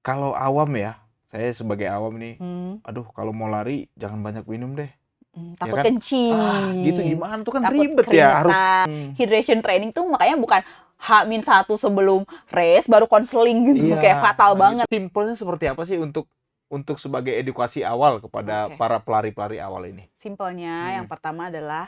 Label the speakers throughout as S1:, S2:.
S1: Kalau awam ya, saya sebagai awam nih,
S2: Hmm,
S1: aduh kalau mau lari jangan banyak minum deh, ya
S2: takut
S1: kan? Gitu
S2: kencing,
S1: gimana tuh kan
S2: takut
S1: ribet ya harus.
S2: keringetan. Hydration training tuh makanya bukan H-1 sebelum race baru konseling gitu,
S1: Iya,
S2: kayak fatal
S1: nah gitu.
S2: banget.
S1: Simpelnya seperti apa sih untuk sebagai edukasi awal kepada
S2: Oke,
S1: para pelari-pelari awal ini?
S2: simpelnya yang
S1: Mhm,
S2: pertama adalah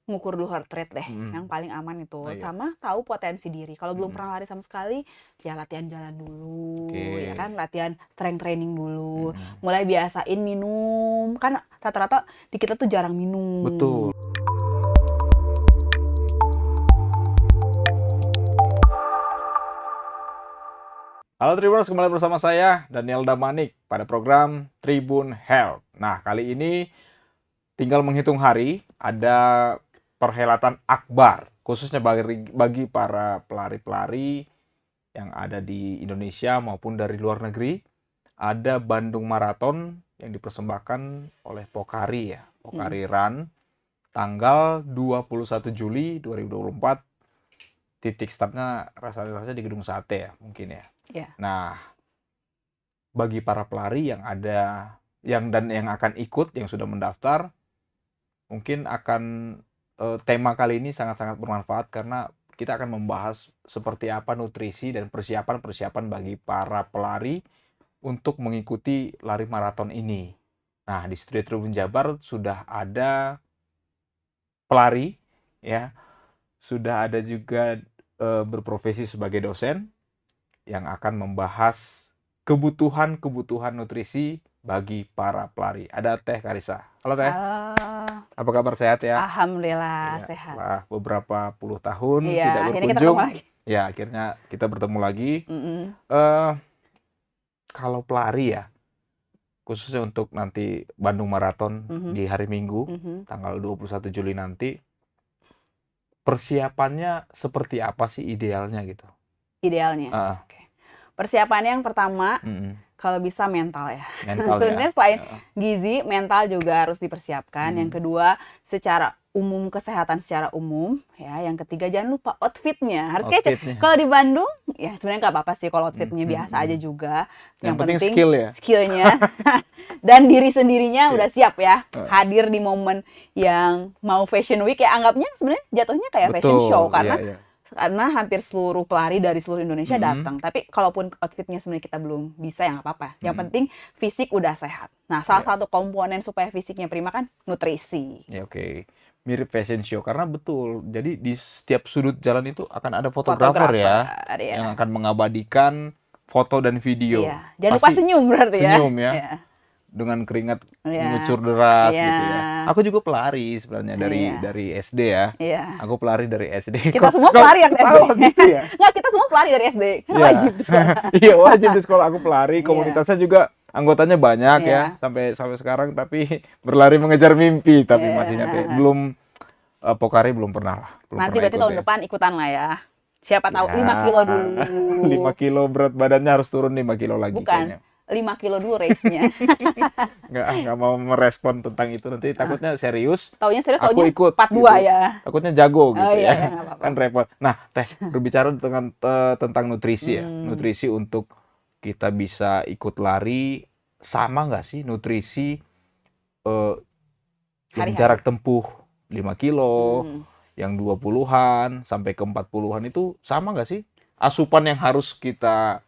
S2: ngukur dulu heart rate deh,
S1: mhm.
S2: yang paling aman itu.
S1: Oh iya,
S2: Sama tahu potensi diri. Kalau belum
S1: mhm.
S2: pernah lari sama sekali, ya latihan jalan dulu, ya
S1: Oke,
S2: kan? Latihan strength training dulu.
S1: mhm.
S2: Mulai biasain minum, kan rata-rata di kita tuh jarang minum.
S1: Betul. Halo Tribuners, kembali bersama saya Daniel Damanik pada program Tribun Health. Nah, kali ini tinggal menghitung hari, ada perhelatan akbar, khususnya bagi para pelari-pelari yang ada di Indonesia maupun dari luar negeri. Ada Bandung Marathon yang dipersembahkan oleh Pokari ya,
S2: Mm,
S1: Pokari Run, tanggal 21 Juli 2024. Titik startnya rasanya di Gedung Sate ya, mungkin ya.
S2: ya.
S1: Nah, bagi para pelari yang ada yang akan ikut, yang sudah mendaftar, mungkin akan tema kali ini sangat-sangat bermanfaat karena kita akan membahas seperti apa nutrisi dan persiapan-persiapan bagi para pelari untuk mengikuti lari maraton ini. Nah, di Studio Tribun Jabar sudah ada pelari ya, sudah ada juga berprofesi sebagai dosen yang akan membahas kebutuhan-kebutuhan nutrisi bagi para pelari. Ada Teh Karissa. Halo Teh,
S2: Halo,
S1: apa kabar, sehat ya?
S2: alhamdulillah
S1: Iya,
S2: sehat.
S1: setelah beberapa puluh tahun
S2: Iya,
S1: tidak
S2: akhirnya kita ketemu
S1: berkunjung,
S2: lagi.
S1: ya akhirnya kita bertemu lagi.
S2: Mm-mm,
S1: Eh, Kalau pelari ya, khususnya untuk nanti Bandung Marathon
S2: mhm,
S1: di hari Minggu,
S2: mhm.
S1: tanggal 21 Juli nanti, persiapannya seperti apa sih idealnya gitu?
S2: Idealnya.
S1: Ah,
S2: Oke. Persiapannya yang pertama,
S1: mm,
S2: kalau bisa mental ya.
S1: mental ya.
S2: Sebenarnya selain
S1: Heeh.
S2: gizi, mental juga harus dipersiapkan. Yang
S1: Mm,
S2: kedua, secara umum, kesehatan secara umum, ya. Yang ketiga, jangan lupa outfitnya. Harus kece.
S1: outfitnya.
S2: Kalau di Bandung, ya sebenarnya nggak apa-apa sih kalau
S1: Mm,
S2: outfitnya
S1: mm,
S2: biasa aja
S1: mm.
S2: juga.
S1: Yang
S2: Yang
S1: penting
S2: penting
S1: skill ya.
S2: skillnya dan diri sendirinya
S1: Iya.
S2: udah siap ya.
S1: Heeh.
S2: Hadir di momen yang mau Fashion Week ya, anggapnya sebenarnya jatuhnya kayak fashion show
S1: Betul, iya iya.
S2: karena hampir seluruh pelari dari seluruh Indonesia
S1: Mm,
S2: datang. Tapi kalaupun outfitnya sebenarnya kita belum bisa, ya nggak apa-apa. Yang
S1: mm,
S2: penting fisik udah sehat. Nah, salah
S1: iya.
S2: satu komponen supaya fisiknya prima kan nutrisi.
S1: Ya oke. Mirip fashion show karena betul. Jadi di setiap sudut jalan itu akan ada fotografer ya
S2: Fotografer,
S1: yang
S2: ya.
S1: akan mengabadikan foto dan video.
S2: Iya. Jangan lupa
S1: Pasti
S2: senyum berarti ya.
S1: senyum ya
S2: Iya.
S1: dengan keringat
S2: Iya.
S1: mengucur deras
S2: Iya.
S1: gitu ya. Aku juga pelari sebenarnya dari
S2: Iya.
S1: SD ya.
S2: Iya.
S1: Aku pelari dari SD.
S2: Kita
S1: Kok
S2: semua
S1: kok
S2: pelari yang SD.
S1: ketawa gitu ya?
S2: Nggak, kita semua pelari dari SD. Kan
S1: Iya.
S2: wajib di sekolah.
S1: Iya, wajib di sekolah aku pelari.
S2: Iya.
S1: Komunitasnya juga anggotanya banyak ya
S2: Iya.
S1: sampai sampai sekarang, tapi berlari mengejar mimpi tapi masih nyampe
S2: Iya.
S1: belum. Pokari belum pernah lah, belum
S2: Nanti
S1: pernah
S2: berarti
S1: ikut
S2: tahun
S1: ya.
S2: depan ikutan lah ya. Siapa tahu 5
S1: Ya,
S2: kilo dulu.
S1: 5 kilo berat badannya harus turun 5 kilo lagi
S2: Bukan,
S1: kayaknya.
S2: 5 kilo dulu race-nya.
S1: Nggak mau merespon tentang itu, nanti takutnya serius,
S2: Taunya serius,
S1: aku
S2: taunya
S1: ikut
S2: 42
S1: gitu.
S2: ya.
S1: Takutnya jago
S2: Oh
S1: gitu
S2: iya,
S1: ya.
S2: ya nggak apa-apa.
S1: Kan repot. Nah, Teh, berbicara tentang nutrisi ya.
S2: Hmm,
S1: Nutrisi untuk kita bisa ikut lari, sama nggak sih nutrisi eh, yang
S2: hari-hari.
S1: jarak tempuh 5 kilo,
S2: Hmm.
S1: yang 20-an sampai ke 40-an itu sama nggak sih? Asupan yang harus kita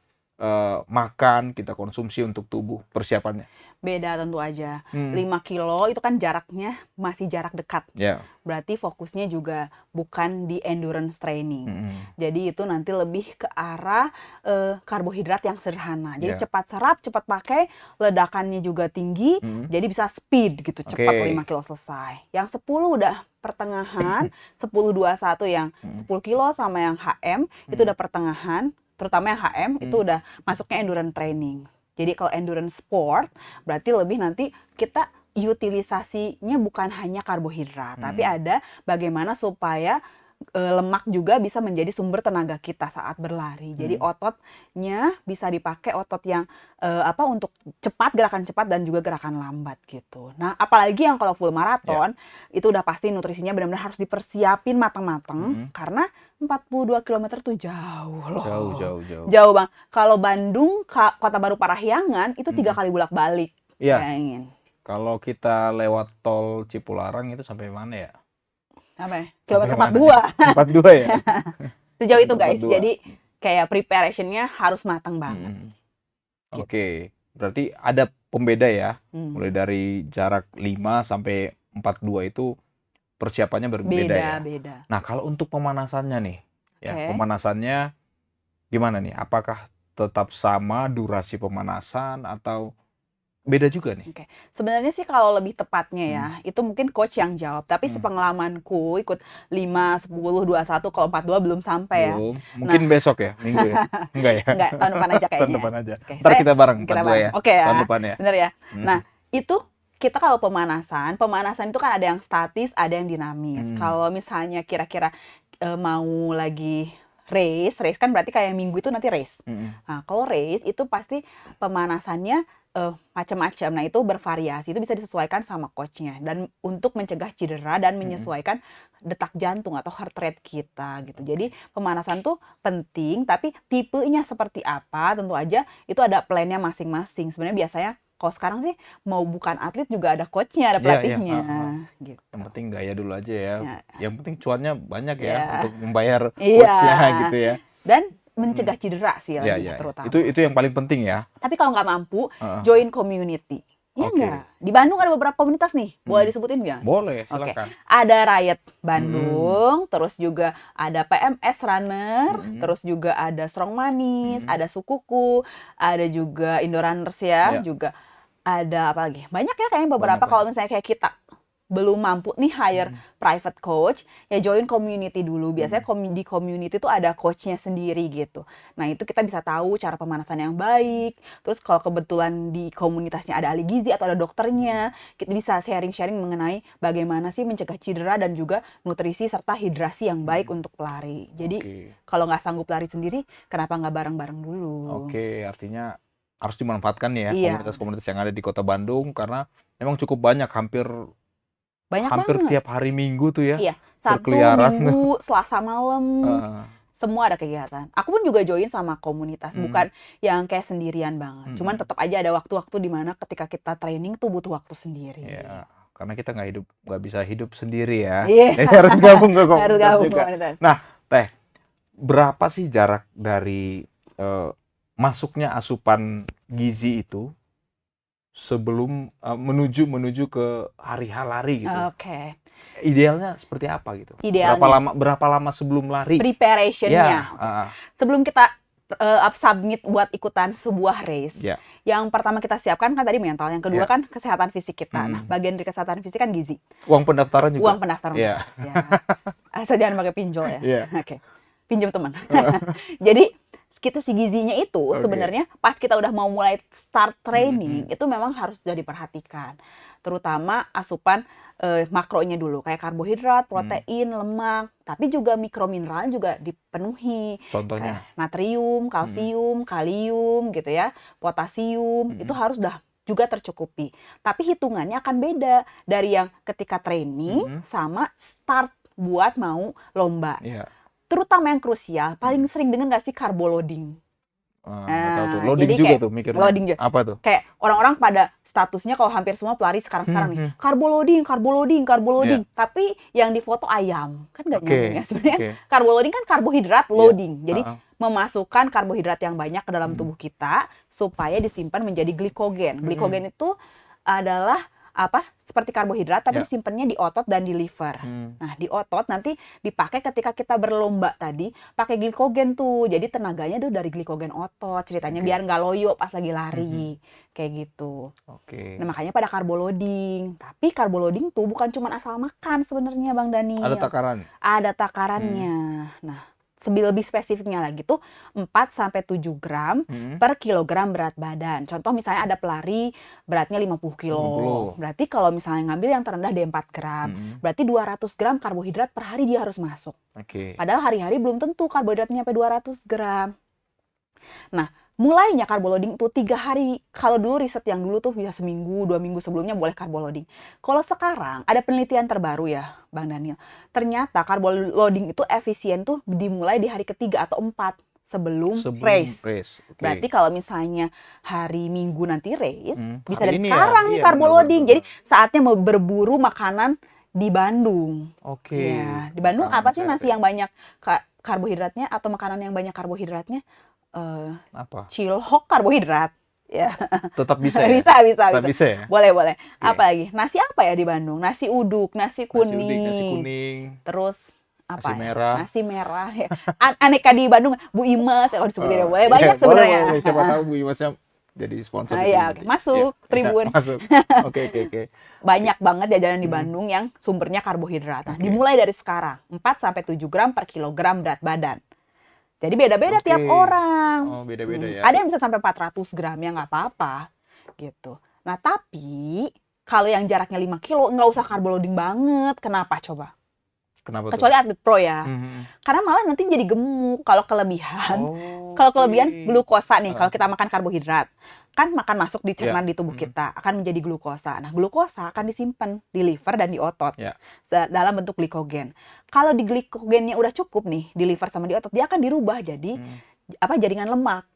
S1: makan, kita konsumsi untuk tubuh persiapannya.
S2: Beda tentu aja.
S1: Hmm,
S2: 5 kilo itu kan jaraknya masih jarak dekat.
S1: ya.
S2: Berarti fokusnya juga bukan di endurance training.
S1: Mm-mm.
S2: Jadi itu nanti lebih ke arah karbohidrat yang sederhana. Jadi
S1: Ya.
S2: cepat serap, cepat pakai, ledakannya juga tinggi,
S1: Mm.
S2: jadi bisa speed gitu, cepat
S1: Oke.
S2: 5 kilo selesai. Yang 10 udah pertengahan, 10-21 yang 10 kilo sama yang HM itu udah pertengahan, terutama yang HM itu udah masuknya endurance training. Jadi kalau endurance sport berarti lebih nanti kita utilisasinya bukan hanya karbohidrat, tapi ada bagaimana supaya lemak juga bisa menjadi sumber tenaga kita saat berlari. Jadi ototnya bisa dipakai otot yang untuk gerakan cepat dan juga gerakan lambat gitu. Nah, apalagi yang kalau full maraton itu udah pasti nutrisinya benar-benar harus dipersiapin matang-matang karena 42 km tuh jauh loh. Jauh Bang. Kalau Bandung, Kota Baru Parahyangan itu 3 kali bolak-balik.
S1: Iya.
S2: Bayangin.
S1: Kalau kita lewat tol Cipularang itu sampai mana ya?
S2: Apa ya? Kilometer 42.
S1: 42 ya?
S2: Sejauh itu guys, jadi kayak preparationnya harus matang banget.
S1: Gitu. Oke, berarti ada pembeda ya, mulai dari jarak 5 sampai 42 itu persiapannya berbeda ya?
S2: Beda.
S1: Nah, kalau untuk pemanasannya nih, ya pemanasannya gimana nih? Apakah tetap sama durasi pemanasan atau beda juga nih?
S2: Oke. Sebenarnya sih kalau lebih tepatnya ya, itu mungkin coach yang jawab. Tapi sepengalamanku ikut 5, 10, 21, kalau 42 belum sampai ya.
S1: Mungkin besok ya, minggu ya? Enggak ya?
S2: Enggak, tahun depan aja kayaknya.
S1: Tahun depan aja. Ntar kita bareng, 42 ya?
S2: Oke ya.
S1: Tahun depan ya?
S2: Bener ya? Nah, itu kita kalau pemanasan itu kan ada yang statis, ada yang dinamis. Kalau misalnya kira-kira mau lagi race kan berarti kayak minggu itu nanti race. Nah, kalau race itu pasti pemanasannya macam-macam. Nah, itu bervariasi. Itu bisa disesuaikan sama coachnya. Dan untuk mencegah cedera dan menyesuaikan detak jantung atau heart rate kita gitu. Jadi pemanasan tuh penting, tapi tipenya seperti apa tentu aja itu ada plan-nya masing-masing. Sebenarnya biasanya kalau sekarang sih mau bukan atlet juga ada coachnya, ada pelatihnya. Gitu.
S1: Yang penting gaya dulu aja ya. Yang penting cuannya banyak ya untuk membayar coachnya gitu ya.
S2: Dan mencegah cedera sih terutama.
S1: Itu yang paling penting ya.
S2: Tapi kalau nggak mampu, join community. Ya nggak? Di Bandung ada beberapa komunitas nih. Boleh disebutin nggak?
S1: Boleh, silakan.
S2: Ada Riot Bandung, terus juga ada PMS Runner, terus juga ada Strong Manis, ada Sukuku, ada juga Indorunners ya, juga ada apa lagi? Banyak ya kayaknya beberapa. Kalau misalnya kayak kita belum mampu nih hire private coach, ya join community dulu. Biasanya di community tuh ada coachnya sendiri gitu. Nah, itu kita bisa tahu cara pemanasan yang baik. Terus kalau kebetulan di komunitasnya ada ahli gizi atau ada dokternya, kita bisa sharing-sharing mengenai bagaimana sih mencegah cedera dan juga nutrisi serta hidrasi yang baik untuk pelari. Jadi kalau nggak sanggup lari sendiri, kenapa nggak bareng-bareng dulu?
S1: Oke, artinya harus dimanfaatkan ya komunitas-komunitas yang ada di Kota Bandung karena memang cukup banyak, hampir
S2: banget.
S1: Tiap hari Minggu tuh ya.
S2: Iya, Sabtu, Minggu, Selasa malam, semua ada kegiatan. Aku pun juga join sama komunitas, bukan yang kayak sendirian banget. Cuman tetap aja ada waktu-waktu di mana ketika kita training tuh butuh waktu sendiri.
S1: Iya, karena kita nggak bisa hidup sendiri ya.
S2: Jadi
S1: harus gabung ke komunitas
S2: harus gabung
S1: juga.
S2: Komunitas.
S1: Nah, Teh, berapa sih jarak dari masuknya asupan gizi itu sebelum menuju ke hari lari gitu?
S2: Oke.
S1: Idealnya seperti apa gitu?
S2: Idealnya
S1: Berapa lama sebelum lari?
S2: Preparationnya. Sebelum kita submit buat ikutan sebuah race, yang pertama kita siapkan kan tadi mental, yang kedua kan kesehatan fisik kita. Nah, bagian dari kesehatan fisik kan gizi.
S1: Uang pendaftaran juga?
S2: Uang pendaftaran ya. Asal jangan pakai pinjol ya. Oke. Pinjam teman. Jadi kita si gizinya itu sebenarnya pas kita udah mau mulai start training itu memang harus sudah diperhatikan, terutama asupan makronya dulu kayak karbohidrat, protein, lemak, tapi juga mikromineral juga dipenuhi.
S1: Contohnya
S2: kayak natrium, kalsium, kalium gitu ya, potasium itu harus juga tercukupi. Tapi hitungannya akan beda dari yang ketika training sama start buat mau lomba. Terutama yang krusial, paling sering dengar nggak sih carbo loading?
S1: Loading juga tuh mikirnya.
S2: Loading juga.
S1: Apa tuh?
S2: Kayak orang-orang pada statusnya kalau hampir semua pelari sekarang nih, carbo loading. Tapi yang difoto ayam, kan nggak nyambung ya sebenarnya. Carbo loading kan karbohidrat loading. Jadi memasukkan karbohidrat yang banyak ke dalam tubuh kita supaya disimpan menjadi glikogen. Glikogen itu adalah seperti karbohidrat tapi disimpannya di otot dan di liver. Nah, di otot nanti dipakai ketika kita berlomba tadi, pakai glikogen tuh. Jadi tenaganya tuh dari glikogen otot. Ceritanya biar nggak loyo pas lagi lari. Kayak gitu. Nah, makanya pada carbo loading. Tapi carbo loading tuh bukan cuma asal makan sebenarnya Bang Dani.
S1: Ada takaran?
S2: Ada takarannya. Nah, lebih spesifiknya lagi tuh 4-7 gram per kilogram berat badan. Contoh misalnya ada pelari beratnya 50 kilo.
S1: 50.
S2: Berarti kalau misalnya ngambil yang terendah D4 gram, berarti 200 gram karbohidrat per hari dia harus masuk.
S1: Oke.
S2: Padahal hari-hari belum tentu karbohidratnya sampai 200 gram. Nah, mulainya carbo loading itu 3 hari. Kalau dulu riset yang dulu tuh bisa seminggu, 2 minggu sebelumnya boleh carbo loading. Kalau sekarang ada penelitian terbaru ya, Bang Daniel. Ternyata carbo loading itu efisien tuh dimulai di hari ketiga atau 4 sebelum race.
S1: Okay.
S2: Berarti kalau misalnya hari Minggu nanti race, bisa
S1: hari
S2: dari
S1: ini
S2: sekarang
S1: ya?
S2: nih
S1: Iya,
S2: carbo
S1: benar,
S2: loading.
S1: benar.
S2: Jadi saatnya mau berburu makanan di Bandung.
S1: Oke.
S2: Ya, di Bandung
S1: Makanan
S2: apa sih
S1: tempe.
S2: nasi yang banyak karbohidratnya atau makanan yang banyak karbohidratnya?
S1: Apa?
S2: Cilok karbohidrat. Ya.
S1: Tetap bisa ya?
S2: bisa.
S1: Tetap bisa ya?
S2: Boleh.
S1: Oke.
S2: Apa lagi? Nasi apa ya di Bandung? Nasi uduk, nasi kuning.
S1: Nasi kuning.
S2: Terus apa
S1: Nasi
S2: ya?
S1: merah.
S2: Nasi merah ya. Aneka di Bandung, Bu Imas, kalau disebutin boleh
S1: Iya,
S2: banyak sebenarnya.
S1: Boleh. Siapa tahu Bu Imasnya jadi sponsor di
S2: Iya,
S1: sini
S2: oke.
S1: nanti.
S2: Masuk,
S1: Iya,
S2: Tribun.
S1: masuk. Oke.
S2: Banyak banget jajanan di Bandung yang sumbernya karbohidrat. Nah,
S1: Oke.
S2: dimulai dari sekarang, 4-7 gram per kilogram berat badan. Jadi beda-beda tiap
S1: Oke.
S2: orang.
S1: Oh, beda-beda ya.
S2: Ada yang bisa sampai 400 gram, ya nggak apa-apa. Gitu. Nah, tapi kalau yang jaraknya 5 kilo, nggak usah carbo loading banget. Kenapa coba?
S1: Kenapa
S2: Kecuali
S1: tuh?
S2: atlet pro ya. Karena malah nanti jadi gemuk kalau kelebihan. Kalau kelebihan glukosa nih, kalau kita makan karbohidrat, kan makan masuk dicerna di tubuh kita, akan menjadi glukosa. Nah, glukosa akan disimpan di liver dan di otot dalam bentuk glikogen. Kalau di glikogennya udah cukup nih di liver sama di otot, dia akan dirubah jadi jaringan lemak.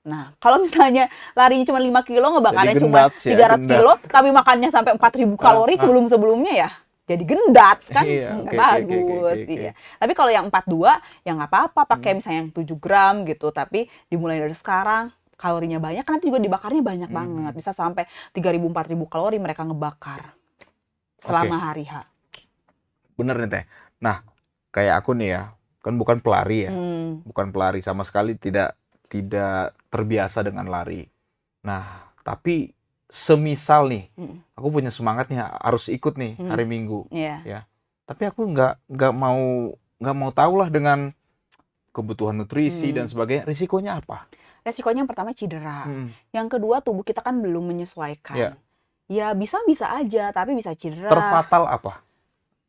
S2: Nah, kalau misalnya larinya cuma 5 kilo, ngebakarnya cuma 300 kilo, tapi makannya sampai 4.000 kalori sebelum-sebelumnya ya, jadi gendats kan, nggak bagus. Iya. Tapi kalau yang 42, ya nggak apa-apa, pakai misalnya yang 7 gram gitu, tapi dimulai dari sekarang, kalorinya banyak, nanti juga dibakarnya banyak banget, bisa sampai 3.000-4.000 kalori mereka ngebakar selama hari H.
S1: Bener nih Teh. Nah, kayak aku nih ya, kan bukan pelari ya, bukan pelari sama sekali, tidak terbiasa dengan lari. Nah, tapi semisal nih, aku punya semangat nih harus ikut nih hari Minggu, ya. Tapi aku nggak mau tahu lah dengan kebutuhan nutrisi dan sebagainya. Risikonya apa?
S2: Resikonya yang pertama cedera, yang kedua tubuh kita kan belum menyesuaikan. Ya bisa aja, tapi bisa cedera.
S1: Terfatal apa?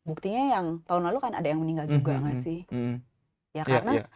S2: Buktinya yang tahun lalu kan ada yang meninggal juga nggak sih? Ya karena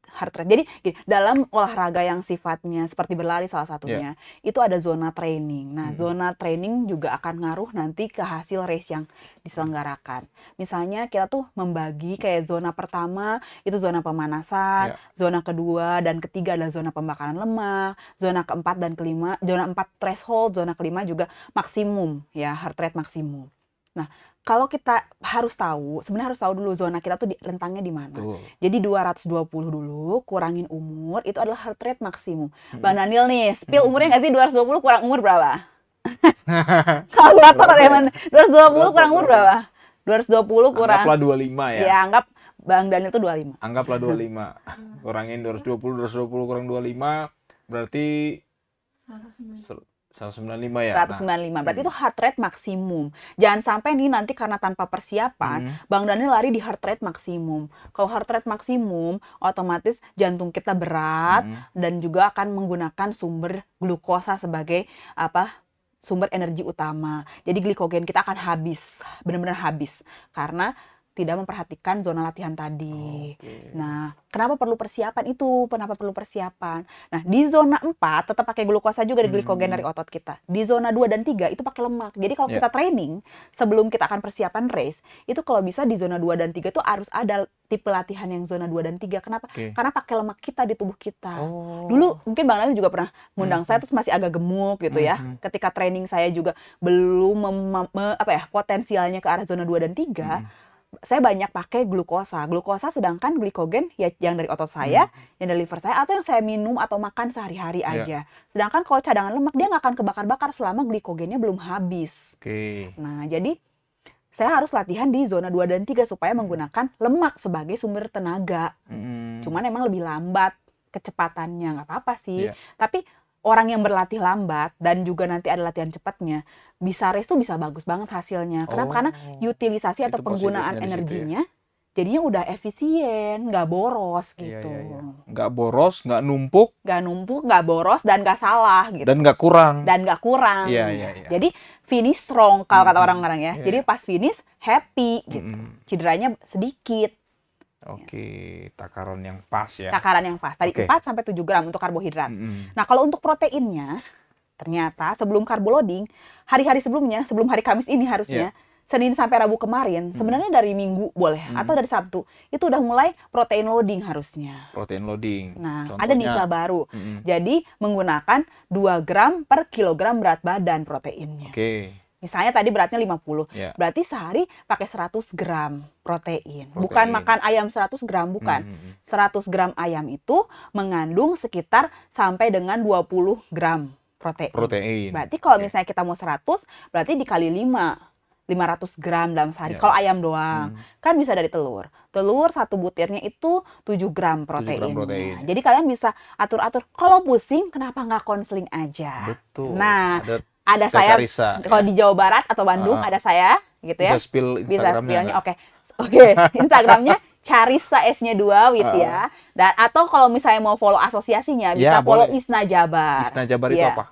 S2: heart rate. Jadi dalam olahraga yang sifatnya seperti berlari salah satunya, itu ada zona training. Nah, zona training juga akan ngaruh nanti ke hasil race yang diselenggarakan. Misalnya kita tuh membagi kayak zona pertama itu zona pemanasan, zona kedua dan ketiga adalah zona pembakaran lemak, zona keempat dan kelima, zona 4 threshold, zona kelima juga maksimum ya, heart rate maksimum. Nah, kalau kita sebenarnya harus tahu dulu zona kita tuh rentangnya di mana. Jadi 220 dulu, kurangin umur, itu adalah heart rate maksimum. Bang Daniel nih, spill umurnya nggak sih 220 kurang umur berapa? Kalkulator ada yang 220 kurang umur berapa? 220 kurang...
S1: Anggaplah 25 ya.
S2: Ya, anggap Bang Daniel tuh 25.
S1: Anggaplah 25. Kurangin 220 kurang 25, berarti 195 ya?
S2: 195, berarti itu heart rate maksimum. Jangan sampai nih nanti karena tanpa persiapan, Bang Daniel lari di heart rate maksimum. Kalau heart rate maksimum, otomatis jantung kita berat dan juga akan menggunakan sumber glukosa sebagai sumber energi utama. Jadi glikogen kita akan habis, benar-benar habis. Karena tidak memperhatikan zona latihan tadi. Nah, kenapa perlu persiapan itu? Kenapa perlu persiapan? Nah, di zona 4 tetap pakai glukosa juga di glikogen dari otot kita. Di zona 2 dan 3 itu pakai lemak. Jadi kalau kita training, sebelum kita akan persiapan race, itu kalau bisa di zona 2 dan 3 itu harus ada tipe latihan yang zona 2 dan 3. Kenapa? Karena pakai lemak kita di tubuh kita. Dulu mungkin Bang Daniel juga pernah ngundang saya terus masih agak gemuk gitu ya. Ketika training saya juga belum potensialnya ke arah zona 2 dan 3. Saya banyak pakai glukosa. Glukosa sedangkan glikogen ya yang dari otot saya, yang dari liver saya, atau yang saya minum atau makan sehari-hari aja. Sedangkan kalau cadangan lemak dia nggak akan kebakar-bakar selama glikogennya belum habis. Nah, jadi saya harus latihan di zona 2 dan 3 supaya menggunakan lemak sebagai sumber tenaga. Cuman emang lebih lambat kecepatannya, nggak apa-apa sih. Tapi orang yang berlatih lambat dan juga nanti ada latihan cepatnya, bisa race tuh bisa bagus banget hasilnya. Kenapa? Karena utilisasi atau penggunaan energinya jadinya udah efisien, nggak boros
S1: Iya,
S2: gitu.
S1: iya, iya. Nggak boros, nggak numpuk,
S2: Nggak numpuk, nggak boros, dan nggak salah gitu.
S1: dan nggak kurang.
S2: Iya.
S1: Iya.
S2: Jadi finish strong kalau kata orang-orang ya.
S1: Iya,
S2: Jadi
S1: iya.
S2: pas finish happy gitu. Cederanya sedikit.
S1: Oke, takaran yang pas ya.
S2: Takaran yang pas. Tadi
S1: Oke.
S2: 4 sampai 7 gram untuk karbohidrat. Nah, kalau untuk proteinnya, ternyata sebelum carbo loading, hari-hari sebelumnya, sebelum hari Kamis ini harusnya, Senin sampai Rabu kemarin, sebenarnya dari Minggu boleh, atau dari Sabtu, itu udah mulai protein loading harusnya.
S1: Protein loading.
S2: Nah,
S1: Contohnya,
S2: ada nih istilah baru. Jadi, menggunakan 2 gram per kilogram berat badan proteinnya.
S1: Oke.
S2: Misalnya tadi beratnya 50,
S1: Ya.
S2: berarti sehari pakai 100 gram protein. Bukan makan ayam 100 gram, bukan. 100 gram ayam itu mengandung sekitar sampai dengan 20 gram protein. Berarti kalau misalnya kita mau 100, berarti dikali 500 gram dalam sehari. Kalau ayam doang, kan bisa dari telur. Telur satu butirnya itu 7 gram proteinnya. Jadi kalian bisa atur-atur. Kalau pusing, kenapa nggak konseling aja?
S1: Betul.
S2: Nah, ada saya, kalau di Jawa Barat atau Bandung, ada saya, gitu ya.
S1: Bisa spill Instagramnya.
S2: Oke. Instagramnya Carissa S-nya 2 with ya. Dan atau kalau misalnya mau follow asosiasinya, bisa follow Isna Jabar.
S1: Isna Jabar itu apa?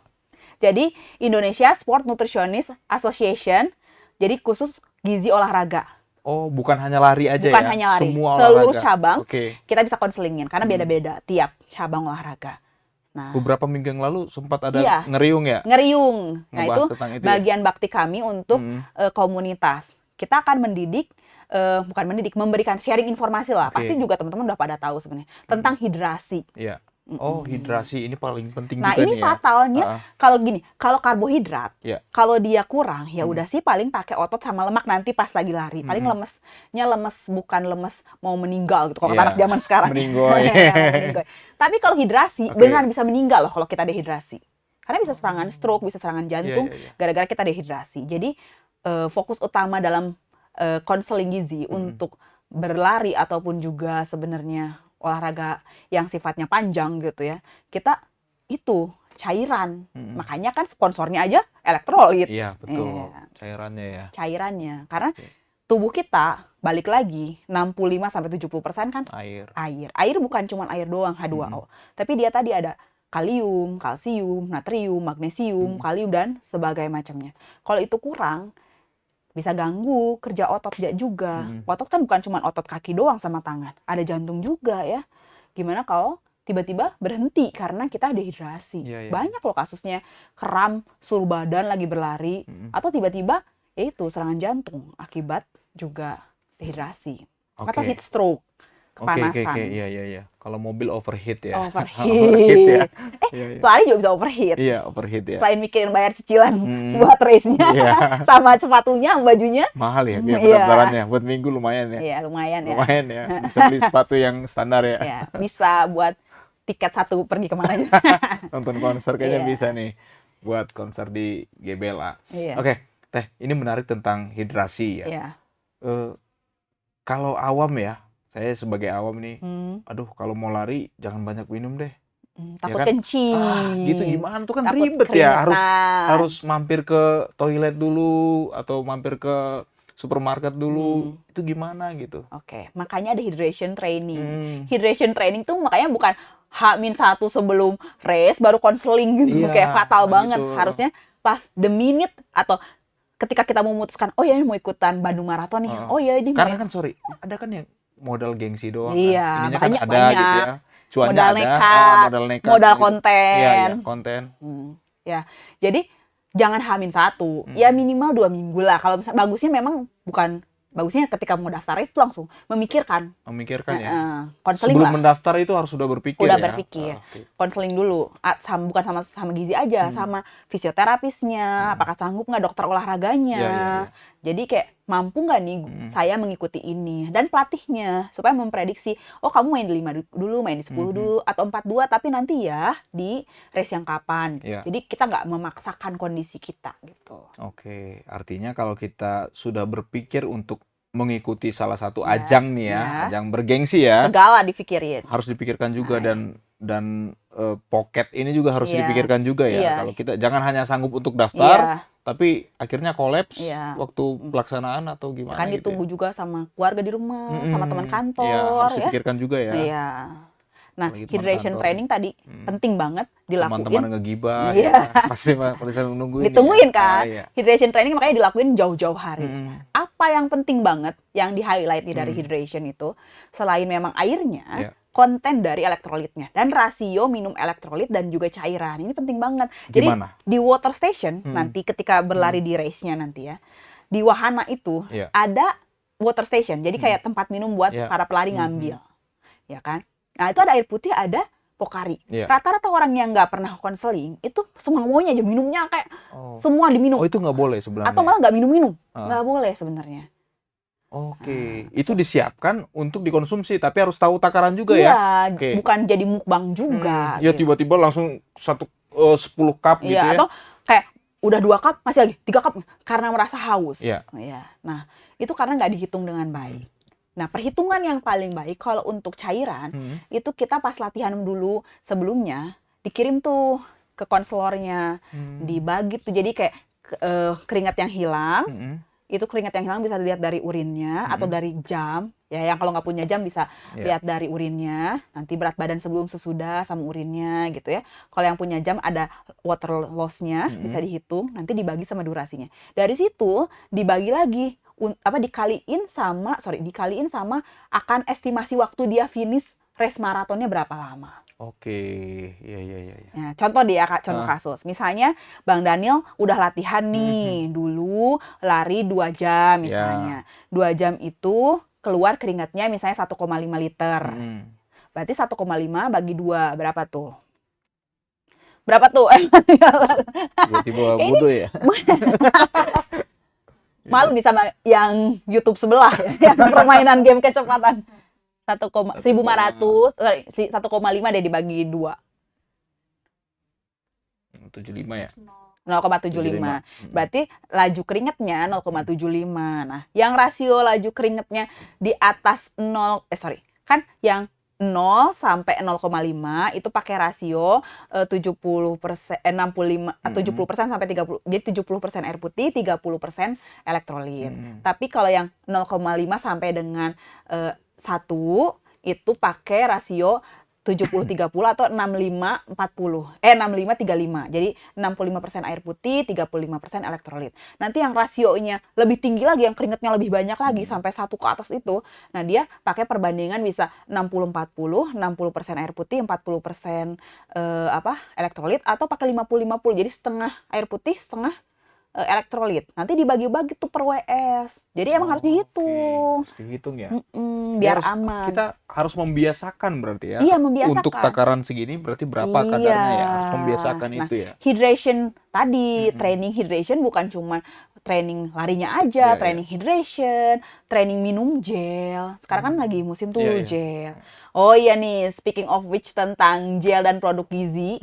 S2: Jadi Indonesia Sport Nutritionist Association. Jadi khusus gizi olahraga.
S1: Oh, bukan hanya lari aja
S2: bukan
S1: ya?
S2: Hanya lari.
S1: Semua
S2: seluruh
S1: olahraga.
S2: Cabang kita bisa konselingin karena beda-beda tiap cabang olahraga. Nah,
S1: beberapa minggu yang lalu sempat ada ngeriung ya?
S2: Ngeriung. Nah, itu bagian bakti kami untuk komunitas. Kita akan mendidik, memberikan sharing informasi lah. Pasti juga teman-teman udah pada tahu sebenarnya tentang hidrasi.
S1: Iya. Oh, hidrasi ini paling penting
S2: nah,
S1: juga nih ya.
S2: Nah, ini fatalnya kalau karbohidrat, kalau dia kurang, ya udah sih paling pakai otot sama lemak nanti pas lagi lari. Paling bukan lemes mau meninggal gitu kalau kata anak zaman sekarang.
S1: Meninggoy.
S2: Tapi kalau hidrasi, beneran bisa meninggal loh kalau kita dehidrasi. Karena bisa serangan stroke, bisa serangan jantung gara-gara kita dehidrasi. Jadi fokus utama dalam konseling gizi untuk berlari ataupun juga sebenarnya olahraga yang sifatnya panjang gitu ya, kita itu cairan. Makanya kan sponsornya aja elektrolit.
S1: Iya, betul. Cairannya ya.
S2: Cairannya. Karena tubuh kita balik lagi 65-70% kan air. Air bukan cuma air doang H2O. Tapi dia tadi ada kalium, kalsium, natrium, magnesium, kalium dan sebagainya macamnya. Kalau itu kurang bisa ganggu kerja otot juga. Otot kan bukan cuma otot kaki doang sama tangan. Ada jantung juga ya. Gimana kalau tiba-tiba berhenti karena kita dehidrasi. Banyak loh kasusnya kram suruh badan lagi berlari. Atau tiba-tiba itu serangan jantung akibat juga dehidrasi. Atau heat stroke. Kepanasan.
S1: Iya. Kalau mobil overheat ya.
S2: Overheat. Lari juga bisa overheat.
S1: Iya, overheat ya.
S2: Selain mikirin bayar cicilan buat race-nya, sama sepatunya, bajunya.
S1: Mahal ya dia pendaftarannya. Buat minggu lumayan ya.
S2: Iya, lumayan ya.
S1: Lumayan ya. Bisa beli sepatu yang standar ya.
S2: Iya, bisa buat tiket satu pergi kemana aja.
S1: Nonton konser kayaknya bisa nih. Buat konser di GBLA. Oke, Teh, ini menarik tentang hidrasi ya.
S2: Iya.
S1: Kalau awam ya, saya sebagai awam nih, aduh kalau mau lari jangan banyak minum deh.
S2: Takut kencing.
S1: Gitu gimana tuh kan ribet ya. Harus mampir ke toilet dulu atau mampir ke supermarket dulu. Itu gimana gitu.
S2: Oke, makanya ada hydration training. Hydration training tuh makanya bukan H-1 sebelum race baru konseling gitu. Kayak fatal banget. Gitu. Harusnya pas the minute atau ketika kita memutuskan, oh ya ini mau ikutan Bandung Marathon nih. Oh ya ini.
S1: Karena kan ada kan yang modal gengsi doang
S2: kan.
S1: Ininya kan ada
S2: banyak.
S1: gitu ya. Cuannya
S2: modal
S1: ada,
S2: nekat, modal
S1: gitu.
S2: konten.
S1: Iya, konten.
S2: Ya, jadi jangan H-1. Ya minimal 2 minggu lah. Kalau misalnya bagusnya memang bukan bagusnya ketika mau daftar itu langsung memikirkan ya. Konseling
S1: sebelum
S2: lah.
S1: mendaftar itu harus sudah berpikir
S2: berpikir. Konseling dulu. Bukan sama gizi aja, sama fisioterapisnya, apakah sanggup nggak dokter olahraganya. Jadi kayak mampu nggak nih saya mengikuti ini, dan pelatihnya supaya memprediksi, oh kamu main di 5 dulu, main di 10 dulu atau 42, tapi nanti ya di race yang kapan. Jadi kita nggak memaksakan kondisi kita gitu.
S1: Oke, artinya kalau kita sudah berpikir untuk mengikuti salah satu ajang nih ya, ajang bergengsi ya.
S2: Segala dipikirin.
S1: Harus dipikirkan juga dan pocket ini juga harus
S2: Iya.
S1: dipikirkan juga ya.
S2: Iya.
S1: Kalau kita jangan hanya sanggup untuk daftar,
S2: Iya.
S1: tapi akhirnya kolaps
S2: Iya.
S1: waktu pelaksanaan atau gimana
S2: Kan
S1: gitu ya.
S2: ditunggu juga sama keluarga di rumah, sama teman
S1: Iya,
S2: kantor
S1: harus
S2: ya.
S1: dipikirkan juga ya.
S2: Iya. Nah,
S1: Apalagi teman
S2: hydration
S1: kantor.
S2: training tadi penting banget dilakuin.
S1: Teman-teman ngegibah
S2: Iya.
S1: ya, pasti nungguin.
S2: Ditungguin
S1: ya.
S2: kan.
S1: Iya.
S2: Hydration training makanya dilakuin jauh-jauh hari.
S1: Mm-mm.
S2: Apa yang penting banget yang di-highlight nih dari hydration itu, selain memang airnya,
S1: Iya.
S2: konten dari elektrolitnya dan rasio minum elektrolit dan juga cairan. Ini penting banget. Jadi
S1: Gimana?
S2: di water station nanti ketika berlari di race-nya nanti ya, di wahana itu
S1: Iya.
S2: ada water station. Jadi kayak tempat minum buat
S1: Iya.
S2: para pelari ngambil. Ya kan? Nah, itu ada air putih, ada Pocari.
S1: Iya.
S2: Rata-rata orang yang nggak pernah konseling itu semua maunya aja minumnya kayak
S1: Oh.
S2: semua diminum.
S1: Oh, itu nggak boleh sebenarnya.
S2: Atau malah nggak minum-minum.
S1: Ah.
S2: Nggak boleh sebenarnya.
S1: Oke, itu disiapkan untuk dikonsumsi, tapi harus tahu takaran juga ya.
S2: Iya,
S1: Oke.
S2: bukan jadi mukbang juga.
S1: Ya
S2: gitu.
S1: tiba-tiba langsung 10 cup gitu
S2: Iya,
S1: ya.
S2: atau kayak udah 2 cup, masih lagi 3 cup karena merasa haus.
S1: Iya.
S2: Iya. Nah, itu karena nggak dihitung dengan baik. Nah, perhitungan yang paling baik kalau untuk cairan, itu kita pas latihan dulu sebelumnya, dikirim tuh ke konselornya, dibagi tuh. Jadi kayak keringat yang hilang, itu keringat yang hilang bisa dilihat dari urinnya atau dari jam. Ya, yang kalau nggak punya jam bisa lihat dari urinnya, nanti berat badan sebelum sesudah sama urinnya gitu ya. Kalau yang punya jam ada water loss-nya, bisa dihitung, nanti dibagi sama durasinya. Dari situ dibagi lagi dikaliin sama akan estimasi waktu dia finish race maratonnya berapa lama.
S1: Oke, iya.
S2: Nah, contoh kasus. Misalnya Bang Daniel udah latihan nih, dulu lari 2 jam misalnya. 2 jam itu keluar keringatnya misalnya 1,5 liter. Berarti 1,5 bagi 2 berapa tuh? Berapa tuh?
S1: Tiba-tiba bodoh ya.
S2: Malu nih sama yang YouTube sebelah yang permainan game kecepatan. 1,5 deh dibagi 2.
S1: 75 ya.
S2: 0,75. Berarti laju keringetnya 0,75. Nah, yang rasio laju keringetnya di atas 0 kan yang 0 sampai 0,5 itu pakai rasio 70% sampai 30. Jadi 70% air putih, 30% elektrolit. Tapi kalau yang 0,5 sampai dengan 1 itu pakai rasio 70-30 atau 65-40. 65-35. Jadi 65% air putih, 35% elektrolit. Nanti yang rasionya lebih tinggi lagi, yang keringetnya lebih banyak lagi sampai 1 ke atas itu. Nah, dia pakai perbandingan bisa 60-40, 60% air putih, 40% elektrolit atau pakai 50-50. Jadi setengah air putih, setengah elektrolit. Nanti dibagi-bagi tuh per WS. Jadi emang harus dihitung.
S1: Harus dihitung ya.
S2: Biar aman.
S1: Kita harus membiasakan berarti ya.
S2: Iya, membiasakan.
S1: Untuk takaran segini berarti berapa kadarnya ya. Harus membiasakan itu ya.
S2: Hydration tadi, training hydration bukan cuma training larinya aja, training hydration, training minum gel. Sekarang kan lagi musim tuh gel. Oh iya nih, speaking of which tentang gel dan produk gizi.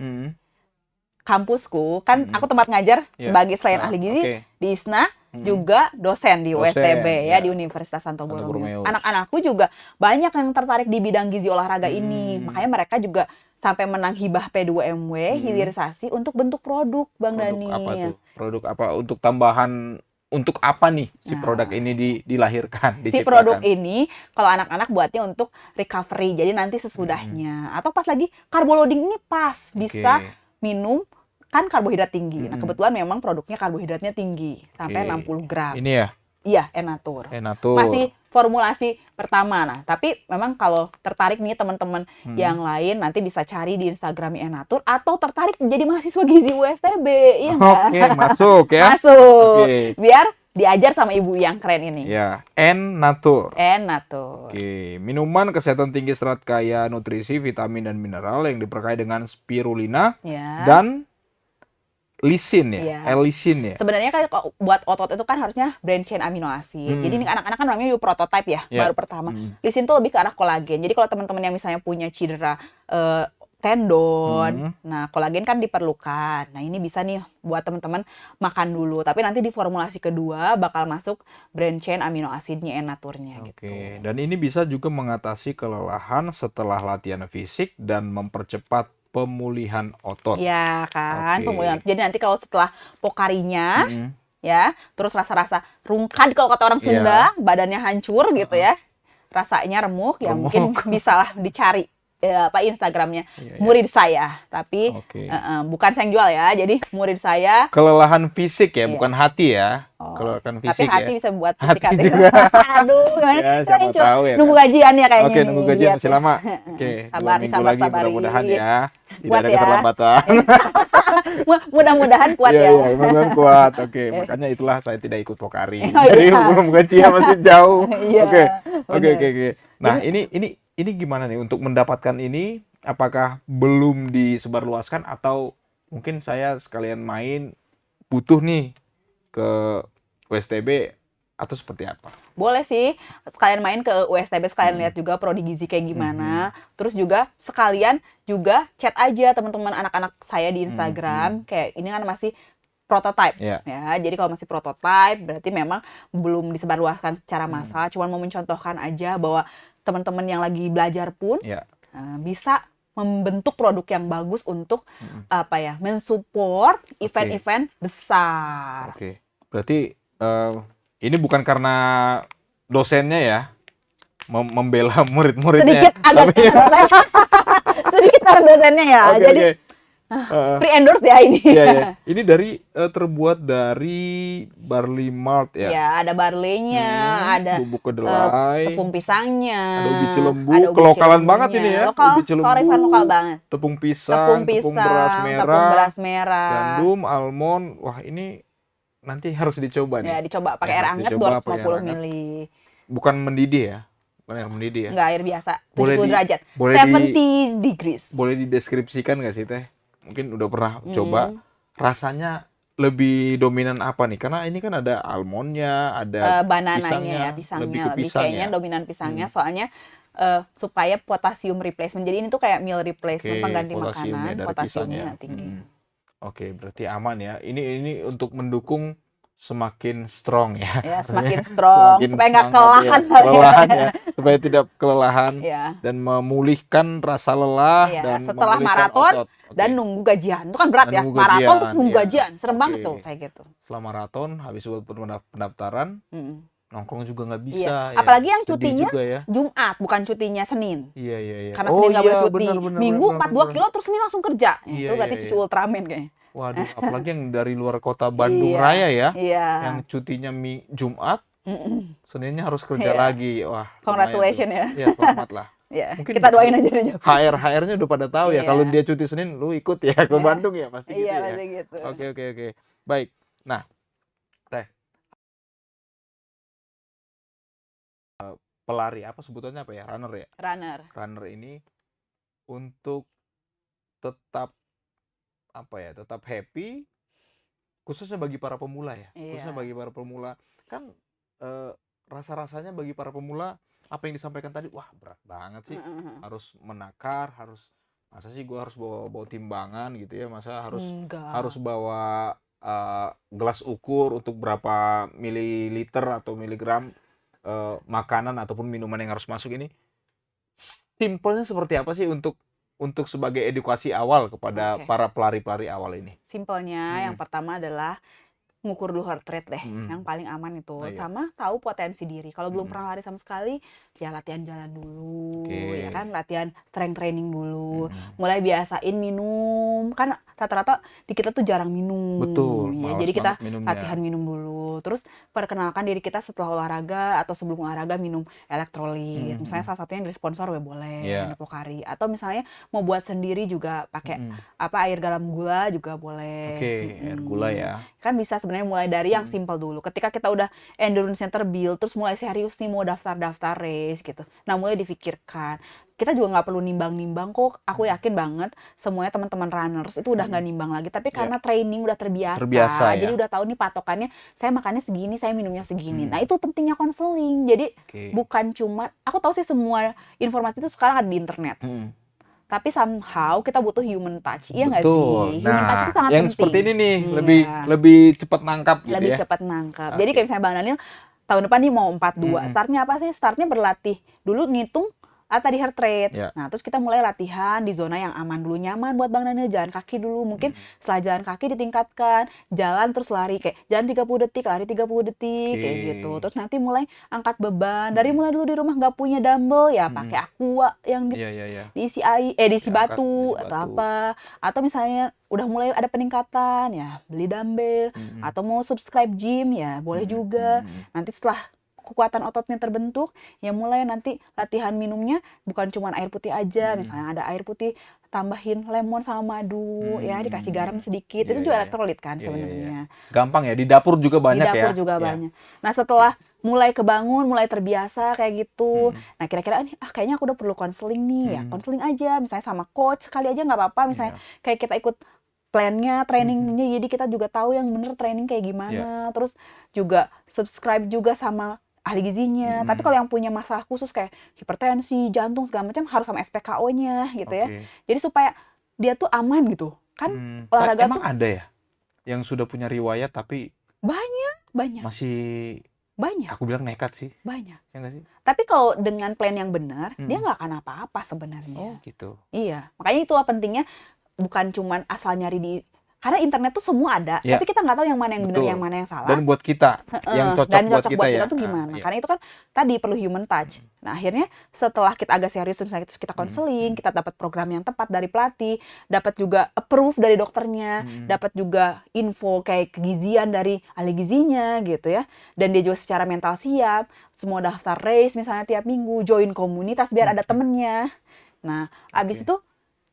S2: Kampusku kan aku tempat ngajar sebagai selain ahli gizi di ISNA juga dosen di USTB ya di Universitas Santo Borromeus. Anak-anakku juga banyak yang tertarik di bidang gizi olahraga ini. Makanya mereka juga sampai menang hibah P2MW hilirisasi untuk bentuk produk, Bang Dani.
S1: Apa tuh? Produk apa untuk tambahan, untuk apa nih si produk ini dilahirkan, diciptakan?
S2: Si produk ini kalau anak-anak buatnya untuk recovery. Jadi nanti sesudahnya atau pas lagi carbo loading ini pas bisa minum kan karbohidrat tinggi. Nah, kebetulan memang produknya karbohidratnya tinggi sampai 60 gram.
S1: Ini ya?
S2: Iya, Enatur.
S1: Enatur.
S2: Masih formulasi pertama. Nah, tapi memang kalau tertarik nih teman-teman yang lain nanti bisa cari di Instagram Enatur atau tertarik menjadi mahasiswa gizi USTB, iya nggak?
S1: Oke, masuk ya.
S2: Masuk. Biar diajar sama ibu yang keren ini.
S1: Ya, Enatur.
S2: Enatur.
S1: Oke, minuman kesehatan tinggi serat kaya nutrisi, vitamin dan mineral yang diperkaya dengan spirulina dan lisin ya, L-lisin ya.
S2: Sebenarnya kan buat otot itu kan harusnya branched chain amino acid. Jadi ini anak-anak kan namanya prototype ya, baru pertama. Lisin tuh lebih ke arah kolagen. Jadi kalau teman-teman yang misalnya punya cedera tendon. Nah, kolagen kan diperlukan. Nah, ini bisa nih buat teman-teman makan dulu. Tapi nanti di formulasi kedua bakal masuk branched chain amino acidnya Enaturnya gitu.
S1: Oke, dan ini bisa juga mengatasi kelelahan setelah latihan fisik dan mempercepat pemulihan otot.
S2: Ya kan,
S1: Oke.
S2: pemulihan. Jadi nanti kalau setelah pokarinya, ya, terus rasa-rasa rungkad kalau kata orang Sunda, badannya hancur gitu ya, rasanya remuk, ya mungkin bisalah dicari Instagramnya murid saya, tapi bukan saya yang jual ya, jadi murid saya.
S1: Kelelahan fisik ya, bukan hati ya. Kelelahan fisik.
S2: Tapi hati
S1: ya.
S2: bisa buat
S1: hati
S2: fisik
S1: juga.
S2: Aduh,
S1: ya, siapa tahu ya.
S2: Nunggu gajian ya kayaknya.
S1: Oke, nunggu gajian masih lama. Oke,
S2: sabar,
S1: 2 minggu lagi mudah-mudahan ya. Tidak ada keterlambatan.
S2: Mudah-mudahan kuat ya.
S1: Iya, mudah-mudahan kuat. Oke, makanya itulah saya tidak ikut Pokari. Jadi belum gajian masih jauh. Oke. Nah, ini gimana nih untuk mendapatkan ini? Apakah belum disebarluaskan atau mungkin saya sekalian main butuh nih ke USTB atau seperti apa?
S2: Boleh sih, sekalian main ke USTB, sekalian lihat juga prodi gizi kayak gimana. Terus juga sekalian juga chat aja teman-teman anak-anak saya di Instagram. Kayak ini kan masih prototype ya. Jadi kalau masih prototype berarti memang belum disebarluaskan secara massal. Cuma mau mencontohkan aja bahwa teman-teman yang lagi belajar pun bisa membentuk produk yang bagus untuk mensupport event-event besar.
S1: Oke. Berarti ini bukan karena dosennya ya membela murid-muridnya.
S2: Sedikit agak sedikit karena dosennya ya. Jadi pre-endorse ya ini.
S1: Iya. Ini terbuat dari barley malt ya.
S2: Ya, ada barleynya, ada
S1: bubuk kedelai,
S2: tepung pisangnya,
S1: ada ubi cilembu, kelokalan banget ini ya.
S2: Ubi cilembu, lokal banget.
S1: Tepung pisang, tepung beras merah, gandum, almond. Wah, ini nanti harus dicoba nih.
S2: Ya, dicoba pakai air hangat 250 ml.
S1: Bukan mendidih ya? Bukan air mendidih ya?
S2: Enggak, air biasa, 70 derajat. 70 degrees.
S1: Boleh dideskripsikan nggak sih Teh? Mungkin udah pernah coba, rasanya lebih dominan apa nih? Karena ini kan ada almondnya, ada
S2: banananya pisangnya. Lebih kayaknya dominan pisangnya, soalnya supaya potassium replacement. Jadi ini tuh kayak meal replacement, pengganti makanan, potasiumnya tinggi.
S1: Oke, berarti aman ya. Ini untuk mendukung semakin strong ya.
S2: Ya, semakin strong, supaya nggak kelelahan
S1: ya. Supaya tidak kelelahan dan memulihkan rasa lelah dan
S2: setelah maraton dan nunggu gajian. Itu kan berat ya. Maraton tuh nunggu gajian, serem banget tuh kayak gitu.
S1: Setelah maraton habis buat pendaftaran, nongkrong juga nggak bisa.
S2: Ya. Apalagi yang cutinya Jumat, bukan cutinya Senin.
S1: Iya.
S2: Karena Senin nggak boleh cuti. Minggu 42 kilo terus Senin langsung kerja. Itu berarti cucu Ultraman kayaknya.
S1: Waduh, apalagi yang dari luar kota Bandung Raya ya, yang cutinya Jumat, Seninnya harus kerja lagi. Wah,
S2: congratulations ya.
S1: Ya, selamat lah.
S2: Mungkin kita doain aja deh.
S1: HR-nya udah pada tahu ya, kalau dia cuti Senin, lu ikut ya ke Bandung ya, pasti gitu ya.
S2: Iya, pasti gitu.
S1: Oke. Baik. Nah, Teh, pelari apa sebutannya apa ya? Runner ya? Runner ini untuk tetap tetap happy, khususnya bagi para pemula ya. Khususnya bagi para pemula kan rasa-rasanya bagi para pemula apa yang disampaikan tadi, wah berat banget sih. Harus menakar, masa sih gue harus bawa timbangan gitu ya, masa harus bawa gelas ukur untuk berapa mililiter atau miligram makanan ataupun minuman yang harus masuk ini. Simpelnya seperti apa sih untuk sebagai edukasi awal kepada para pelari-pelari awal ini?
S2: Simpelnya yang pertama adalah ngukur dulu heart rate deh, yang paling aman itu. Sama tahu potensi diri. Kalau belum pernah lari sama sekali, ya latihan jalan dulu, ya kan, latihan strength training dulu. Mulai biasain minum, kan rata-rata di kita tuh jarang minum.
S1: Betul.
S2: Ya, jadi kita latihan minum dulu. Terus perkenalkan diri kita setelah olahraga atau sebelum olahraga minum elektrolit. Misalnya salah satunya dari sponsor boleh, dari Pokari. Atau misalnya mau buat sendiri juga pakai air garam gula juga boleh.
S1: Air gula ya.
S2: Kan bisa sebenarnya mulai dari yang simple dulu. Ketika kita udah endurance-nya terbuild, terus mulai serius nih mau daftar race gitu. Nah, mulai difikirkan. Kita juga nggak perlu nimbang-nimbang kok. Aku yakin banget semuanya teman-teman runners itu udah nggak nimbang lagi. Tapi karena training udah terbiasa jadi udah tahu nih patokannya, saya makannya segini, saya minumnya segini. Nah, itu pentingnya konseling. Jadi bukan cuma, aku tahu sih semua informasi itu sekarang ada di internet. Tapi somehow kita butuh human touch, iya nggak
S1: Betul.
S2: sih? Human touch itu sangat
S1: yang
S2: penting.
S1: seperti ini nih,
S2: Iya.
S1: lebih cepat nangkap gitu
S2: Lebih
S1: ya.
S2: cepat nangkap.
S1: Oke.
S2: Jadi kayak misalnya Bang Daniel tahun depan nih mau 42. Startnya apa sih? Startnya berlatih. Dulu ngitung tadi heart rate.
S1: Ya.
S2: Nah, terus kita mulai latihan di zona yang aman dulu, nyaman buat Bang Daniel, jalan kaki dulu. Mungkin setelah jalan kaki ditingkatkan, jalan terus lari kayak jalan 30 detik, lari 30 detik kayak gitu. Terus nanti mulai angkat beban. Dari mulai dulu di rumah nggak punya dumbbell ya pakai aqua yang
S1: Iya.
S2: diisi air, diisi
S1: Diangkat,
S2: batu
S1: diisi
S2: atau
S1: batu.
S2: apa. Atau misalnya udah mulai ada peningkatan ya beli dumbbell atau mau subscribe gym ya boleh juga. Nanti setelah kekuatan ototnya terbentuk, ya mulai nanti latihan minumnya bukan cuma air putih aja, misalnya ada air putih tambahin lemon sama madu, ya dikasih garam sedikit, itu juga elektrolit kan sebenarnya.
S1: Gampang ya, di dapur juga banyak ya.
S2: Di dapur juga banyak. Nah setelah mulai kebangun, mulai terbiasa kayak gitu, nah kira-kira nih, kayaknya aku udah perlu konseling nih, ya konseling aja, misalnya sama coach, sekali aja nggak apa-apa, misalnya kayak kita ikut plannya, trainingnya, jadi kita juga tahu yang bener training kayak gimana, terus juga subscribe juga sama ahli gizinya. Tapi kalau yang punya masalah khusus kayak hipertensi, jantung segala macam harus sama SPKO-nya gitu ya. Jadi supaya dia tuh aman gitu. Kan olahraga
S1: emang
S2: tuh
S1: ada ya yang sudah punya riwayat tapi
S2: banyak.
S1: masih
S2: Banyak.
S1: aku bilang nekat sih.
S2: Banyak.
S1: Ya nggak sih?
S2: Tapi kalau dengan plan yang benar, dia nggak akan apa-apa sebenarnya.
S1: Oh gitu.
S2: Iya. Makanya itu pentingnya bukan cuman asal nyari di karena internet tuh semua ada, tapi kita nggak tahu yang mana yang benar, yang mana yang salah.
S1: Dan buat kita, yang cocok buat kita
S2: tuh gimana. Karena itu kan tadi perlu human touch. Nah akhirnya setelah kita agak serius, misalnya terus kita konseling, kita dapat program yang tepat dari pelatih, dapat juga approve dari dokternya, dapat juga info kayak kegizian dari ahli gizinya gitu ya. Dan dia juga secara mental siap, semua daftar race misalnya tiap minggu, join komunitas biar ada temennya. Nah abis itu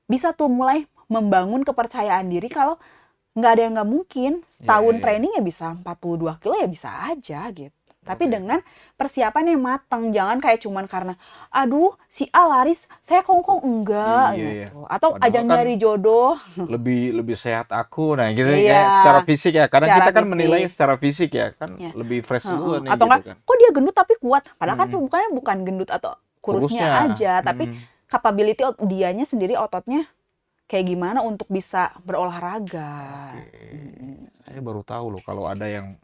S2: bisa tuh mulai membangun kepercayaan diri kalau nggak ada yang nggak mungkin, setahun training ya bisa 42 kilo ya bisa aja gitu. Tapi dengan persiapan yang matang, jangan kayak cuman karena aduh si A laris, saya kongkong enggak gitu. Atau
S1: padahal
S2: ajang
S1: kan
S2: nyari jodoh.
S1: lebih sehat aku, nah gitu ya secara fisik ya, karena kita kan menilai secara fisik ya kan lebih fresh duluan nih
S2: atau
S1: gitu kan.
S2: Kok dia gendut tapi kuat, padahal kan bukannya bukan gendut atau kurusnya aja, tapi capability dianya sendiri ototnya kayak gimana untuk bisa berolahraga.
S1: Saya baru tahu loh kalau ada yang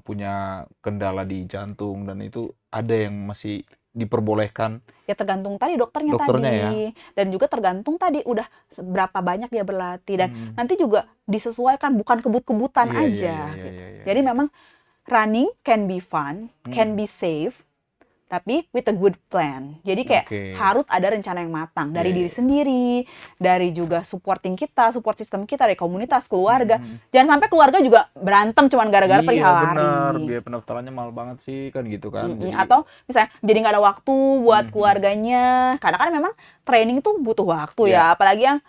S1: punya kendala di jantung dan itu ada yang masih diperbolehkan.
S2: Ya tergantung tadi dokternya tadi. Ya. Dan juga tergantung tadi udah berapa banyak dia berlatih. Dan nanti juga disesuaikan, bukan kebut-kebutan aja. Jadi memang running can be fun, can be safe, tapi with a good plan. Jadi kayak harus ada rencana yang matang dari diri sendiri, dari juga supporting kita, support system kita, dari komunitas, keluarga. Jangan sampai keluarga juga berantem cuman gara-gara perihal lari.
S1: Benar, biaya pendaftarannya mahal banget sih kan gitu kan.
S2: Jadi, atau misalnya jadi nggak ada waktu buat keluarganya, karena kan memang training itu butuh waktu ya, apalagi yang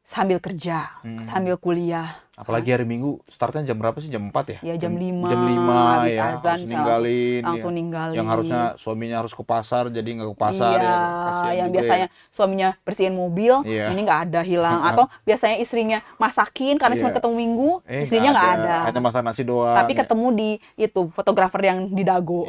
S2: sambil kerja, sambil kuliah.
S1: Apalagi hari Minggu, startnya jam berapa sih? Jam 4 ya?
S2: Ya jam 5
S1: habis
S2: ya,
S1: azan, langsung ninggalin. Yang harusnya suaminya harus ke pasar, jadi nggak ke pasar.
S2: Yang biasanya suaminya bersihin mobil, ini nggak ada, hilang. Atau biasanya istrinya masakin, karena cuma ketemu Minggu, istrinya nggak ada.
S1: Hanya masak nasi doang.
S2: Tapi ketemu di itu, fotografer yang di Dago.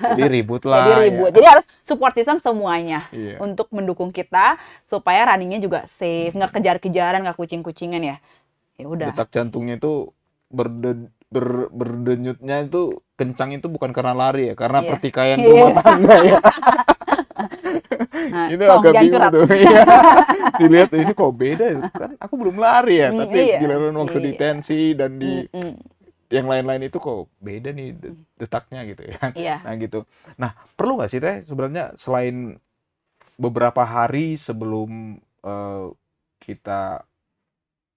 S1: Jadi ribut lah.
S2: Jadi harus support system semuanya untuk mendukung kita, supaya runningnya juga safe, nggak kejar-kejaran, nggak kucing-kucingan ya. Ya udah.
S1: Detak jantungnya itu berdenyutnya itu kencang itu bukan karena lari ya, karena pertikaian rumah tangga ya.
S2: Nah,
S1: itu agak bingung tuh. Dilihat ini kok beda kan, aku belum lari ya, tapi giliran waktu di tensi dan di yang lain-lain itu kok beda nih detaknya gitu ya. Nah gitu. Nah perlu nggak sih Teh sebenarnya selain beberapa hari sebelum kita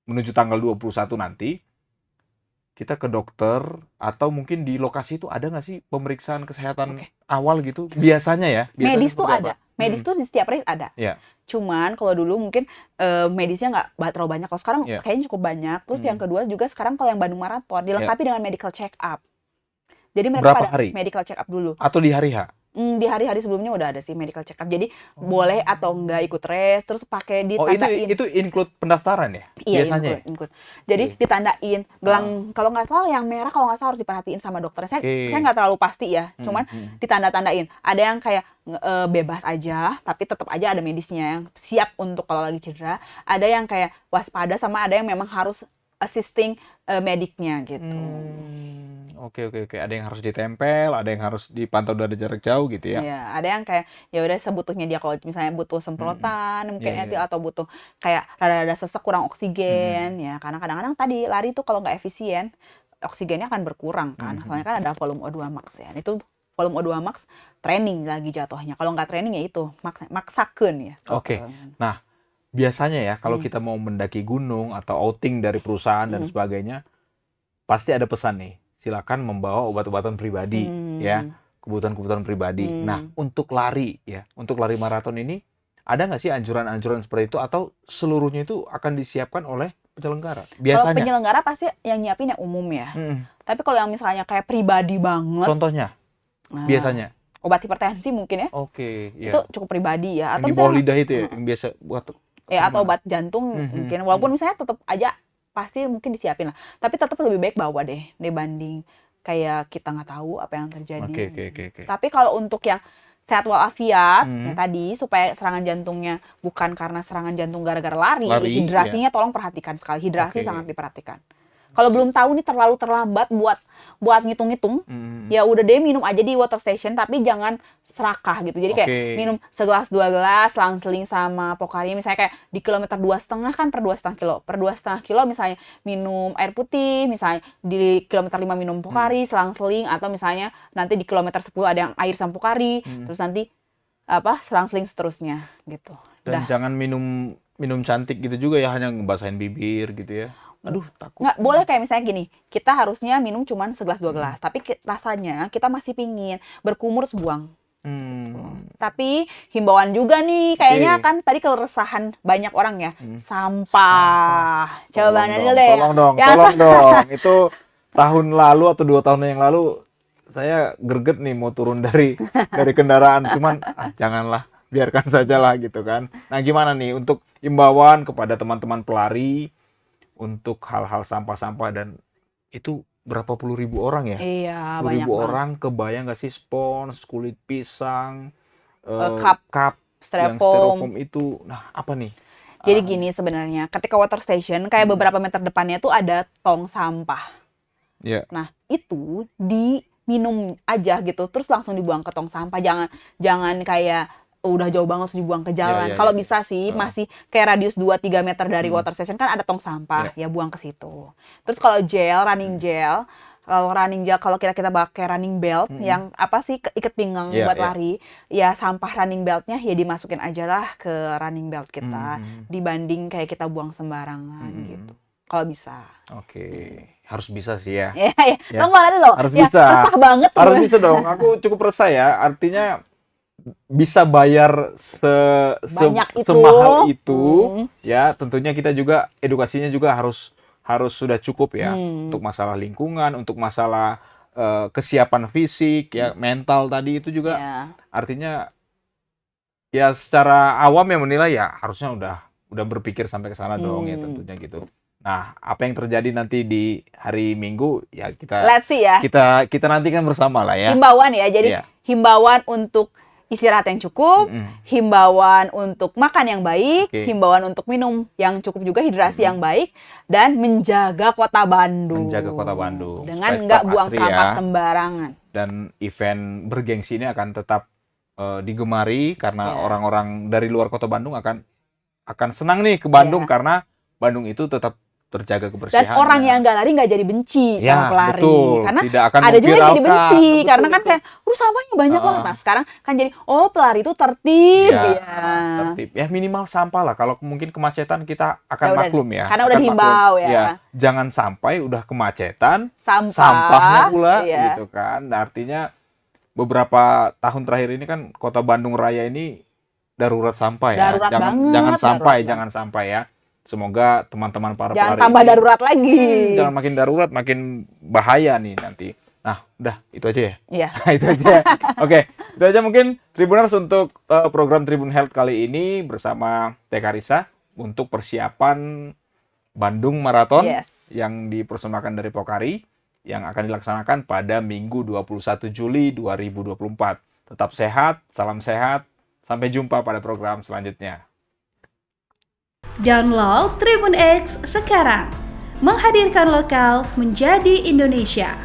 S1: menuju tanggal 21 nanti, kita ke dokter atau mungkin di lokasi itu ada nggak sih pemeriksaan kesehatan awal gitu? Biasanya ya.
S2: Medis tuh ada. Medis tuh di setiap race ada. Cuman kalau dulu mungkin medisnya nggak terlalu banyak. Kalau sekarang kayaknya cukup banyak. Terus yang kedua juga sekarang kalau yang Bandung Marathon dilengkapi dengan medical check up. Jadi mereka pada medical check up dulu.
S1: Atau di hari H?
S2: Di hari-hari sebelumnya udah ada sih medical check up. Jadi boleh atau enggak ikut race, terus pakai
S1: Oh,
S2: ditandain.
S1: itu include pendaftaran ya?
S2: Iya,
S1: Biasanya.
S2: include. Jadi ditandain gelang, kalau nggak salah yang merah kalau nggak salah harus diperhatiin sama dokternya. Saya nggak terlalu pasti ya, cuman ditanda-tandain. Ada yang kayak bebas aja, tapi tetap aja ada medisnya yang siap untuk kalau lagi cedera. Ada yang kayak waspada, sama ada yang memang harus assisting mediknya gitu.
S1: Oke. Ada yang harus ditempel, ada yang harus dipantau dari jarak jauh gitu ya?
S2: Iya, ada yang kayak ya udah sebutuhnya dia, kalau misalnya butuh semprotan mungkin
S1: Iya.
S2: atau butuh kayak rada-rada sesek, kurang oksigen ya, karena kadang-kadang tadi lari tuh kalau nggak efisien oksigennya akan berkurang kan, soalnya kan ada volume O2 max ya, itu volume O2 max training lagi jatuhnya, kalau nggak training ya itu maksakeun ya.
S1: Oke. Nah, biasanya ya kalau kita mau mendaki gunung atau outing dari perusahaan dan sebagainya, pasti ada pesan nih, silakan membawa obat-obatan pribadi ya, kebutuhan-kebutuhan pribadi. Nah, untuk lari maraton ini ada nggak sih anjuran-anjuran seperti itu, atau seluruhnya itu akan disiapkan oleh penyelenggara?
S2: Kalau
S1: Biasanya.
S2: penyelenggara pasti yang nyiapin yang umum ya. Tapi kalau yang misalnya kayak pribadi banget,
S1: Contohnya, biasanya
S2: obat hipertensi mungkin ya.
S1: Oke, ya.
S2: Itu cukup pribadi ya.
S1: Yang
S2: Atau
S1: di bawah
S2: misalnya
S1: lidah itu ya, yang biasa buat
S2: ya, atau obat jantung mungkin. Walaupun misalnya tetap aja pasti mungkin disiapin lah. Tapi tetap lebih baik bawa deh dibanding kayak kita nggak tahu apa yang terjadi.
S1: Oke.
S2: Tapi kalau untuk yang sehat walafiat, ya tadi supaya serangan jantungnya bukan karena serangan jantung gara-gara lari, hidrasinya tolong perhatikan sekali. Hidrasi sangat diperhatikan. Kalau belum tahu nih terlalu terlambat buat ngitung-ngitung, ya udah deh minum aja di water station, tapi jangan serakah gitu. Jadi kayak minum segelas 2 gelas, selang-seling sama Pocari. Misalnya kayak di kilometer 2,5 kan per 2,5 kilo. Per 2,5 kilo misalnya minum air putih, misalnya di kilometer 5 minum Pocari, selang-seling, atau misalnya nanti di kilometer 10 ada yang air sama Pocari, terus nanti selang-seling seterusnya gitu.
S1: Dan jangan minum cantik gitu juga ya, hanya ngebasahin bibir gitu ya. Aduh, takut.
S2: Nggak boleh kayak misalnya gini, kita harusnya minum cuma segelas 2 gelas, tapi rasanya kita masih pingin berkumur terus buang. Tapi himbauan juga nih, kayaknya kan tadi keresahan banyak orang ya, sampah. Coba dulu deh.
S1: Tolong dong. Itu tahun lalu atau 2 tahun yang lalu saya greget nih mau turun dari kendaraan, cuman janganlah, biarkan sajalah gitu kan. Nah, gimana nih untuk himbauan kepada teman-teman pelari untuk hal-hal sampah-sampah, dan itu berapa puluh ribu orang ya?
S2: Iya,
S1: 10.000
S2: banyak
S1: orang, kebayang nggak sih spons, kulit pisang,
S2: cup,
S1: styrofoam itu. Nah, apa nih?
S2: Jadi gini sebenarnya, ketika water station kayak beberapa meter depannya tuh ada tong sampah. Nah, itu diminum aja gitu, terus langsung dibuang ke tong sampah. Jangan kayak udah jauh banget terus dibuang ke jalan. Kalau bisa sih masih kayak radius 2-3 meter dari water station kan ada tong sampah, ya buang ke situ. Terus kalau running gel, kalau kita pakai running belt yang ikat pinggang buat lari, ya sampah running beltnya ya dimasukin aja lah ke running belt kita, dibanding kayak kita buang sembarangan gitu. Kalau bisa.
S1: Oke, harus bisa sih ya.
S2: Iya. Kamu lari loh.
S1: Harus bisa.
S2: Resah banget tuh.
S1: Harus bisa dong. Aku cukup resah ya. Artinya bisa bayar semahal itu, ya tentunya kita juga edukasinya juga harus sudah cukup ya, untuk masalah lingkungan, untuk masalah kesiapan fisik ya, mental tadi itu juga artinya ya secara awam yang menilai ya harusnya udah berpikir sampai ke sana dong ya tentunya gitu. Nah, apa yang terjadi nanti di hari Minggu ya
S2: Let's see ya.
S1: Kita nantikan bersama lah ya.
S2: Himbauan ya. Jadi himbauan untuk istirahat yang cukup, himbauan untuk makan yang baik, himbauan untuk minum yang cukup juga, hidrasi yang baik, dan menjaga kota Bandung. Dengan nggak buang sampah sembarangan.
S1: Dan event bergengsi ini akan tetap digemari karena orang-orang dari luar kota Bandung akan senang nih ke Bandung karena Bandung itu tetap terjaga kebersihan.
S2: Dan orang yang nggak lari nggak jadi benci sama pelari.
S1: Betul.
S2: Karena
S1: tidak akan
S2: ada juga yang jadi benci.
S1: Betul,
S2: karena kan kayak, sampahnya banyak banget. Nah, sekarang kan jadi, pelari itu tertib.
S1: Tertib. Ya minimal sampah lah. Kalau mungkin kemacetan kita akan maklum ya.
S2: Karena udah dihimbau ya.
S1: Jangan sampai udah kemacetan,
S2: sampahnya
S1: pula gitu kan. Nah, artinya beberapa tahun terakhir ini kan Kota Bandung Raya ini darurat sampah ya. Jangan sampai ya. Semoga teman-teman para pelari
S2: jangan tambah darurat lagi.
S1: Jangan makin darurat, makin bahaya nih nanti. Nah, udah itu aja ya.
S2: Iya.
S1: Itu aja. Oke, itu aja mungkin Tribuners untuk program Tribun Health kali ini bersama TK Risa untuk persiapan Bandung Marathon
S2: Yes.
S1: yang dipersembahkan dari Pokari yang akan dilaksanakan pada Minggu 21 Juli 2024. Tetap sehat, salam sehat. Sampai jumpa pada program selanjutnya.
S3: Download Tribun X sekarang. Menghadirkan lokal menjadi Indonesia.